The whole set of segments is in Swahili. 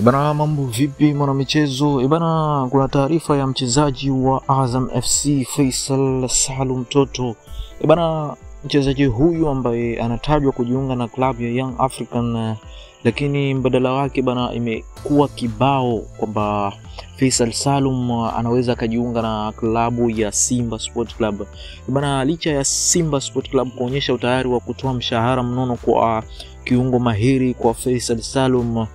Bana, mambo vipi mwana michezo? Bana, kuna taarifa ya mchezaji wa Azam FC Faisal Salum Toto. Bana, mchezaji huyu ambaye anatajwa kujiunga na klabu ya Young African, lakini mbadala wake bana imekuwa kibao kwamba Faisal Salum anaweza kujiunga na klabu ya Simba Sport Club. Bana, licha ya Simba Sport Club kuonyesha utayari wa kutoa mshahara mnono kwa kiungo mahiri kwa Faisal Salum,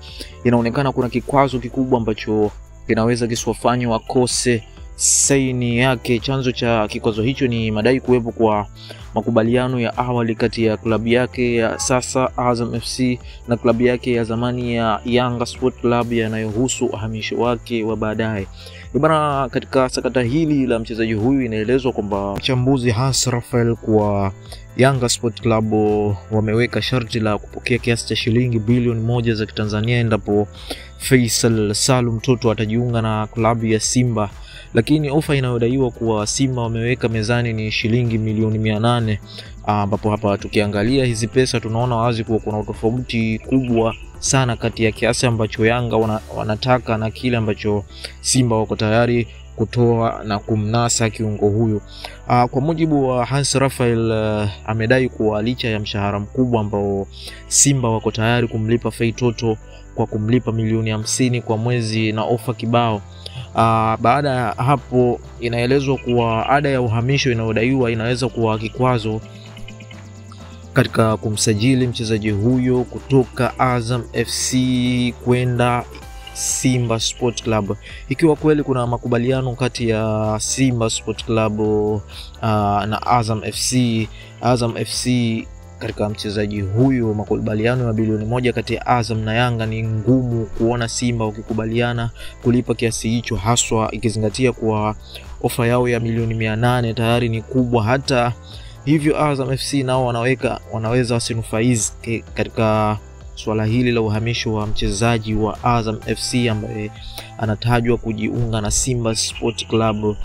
inaonekana kuna kikwazo kikubwa ambacho kinaweza kiswafanywa wakose saini yake. Chanzo cha kikwazo hicho ni madai kuwepo kwa makubaliano ya awali kati ya klabu yake ya sasa Azam FC na klabu yake ya zamani ya Yanga Sport Club yanayohusu uhamisho wake wa baadaye. Bana, katika sakata hili la mchezaji huyu inaelezwa kwamba mchambuzi Hans Raphael kwa Yanga Sport Club wameweka sharti la kupokea kiasi cha shilingi bilioni 1 za Kitanzania endapo Faisal Salum Toto atajiunga na klabu ya Simba, lakini ofa inayodaiwa kuwa Simba wameweka mezani ni shilingi milioni 800, ambapo hapa tukiangalia hizi pesa tunaona wazi kuwa kuna tofauti kubwa sana kati ya kiasi ambacho Yanga wanataka na kile ambacho Simba wako tayari kutoa na kumnasa kiungo huyu. Kwa mujibu wa Hans Raphael, amedai kuwa licha ya mshahara mkubwa ambao Simba wako tayari kumlipa Faisal Toto kwa kumlipa milioni 50 kwa mwezi na ofa kibao, baada ya hapo inaelezwa kuwa ada ya uhamisho inayodaiwa inaweza kuwa kikwazo katika kumsajili mchezaji huyo kutoka Azam FC kwenda Simba Sport Club. Ikiwa kweli kuna makubaliano kati ya Simba Sport Club na Azam FC katika mchezaji huyo, makubaliano ya bilioni 1 kati ya Azam na Yanga, ni ngumu kuona Simba wakikubaliana kulipa kiasi hicho, haswa ikizingatia kuwa ofa yao ya milioni 800 tayari ni kubwa. Hata hivyo Azam FC nao wanaweza wasinufaike katika swala hili la uhamisho wa mchezaji wa Azam FC ambaye anatajwa kujiunga na Simba Sport Club.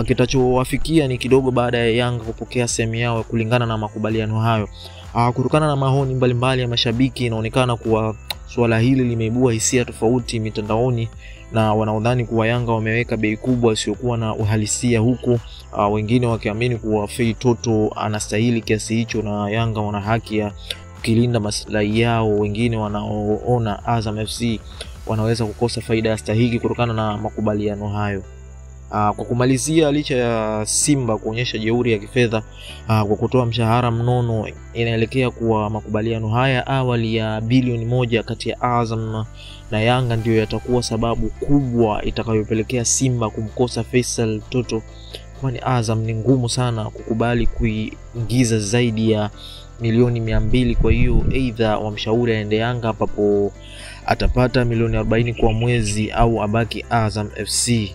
Kitachowafikia ni kidogo baada ya Yanga kupokea sehemu yao kulingana na makubaliano hayo. Kutokana na maoni mbalimbali ya mashabiki, inaonekana kuwa swala hili limeibua hisia tofauti mitandaoni, na wanaodhani kuwa Yanga wameweka bei kubwa isiyokuwa na uhalisia, huku wengine wakiamini kuwa Faisal Toto anastahili kiasi hicho na Yanga wana haki ya kulinda maslahi yao. Wengine wanaoona Azam FC wanaweza kukosa faida ya stahiki kutokana na makubaliano hayo. Kwa kumalizia, licha ya Simba kuonyesha jeuri ya kifedha kwa kutoa mshahara mnono, inaelekea kuwa makubaliano haya awali ya bilioni 1 kati ya Azam na Yanga ndio yatakuwa sababu kubwa itakayopelekea Simba kumkosa Faisal Toto, kwani Azam ni ngumu sana kukubali kuingiza zaidi ya milioni 200. Kwa hiyo aidha wamshauri aende Yanga ambapo atapata milioni 40 kwa mwezi au abaki Azam FC.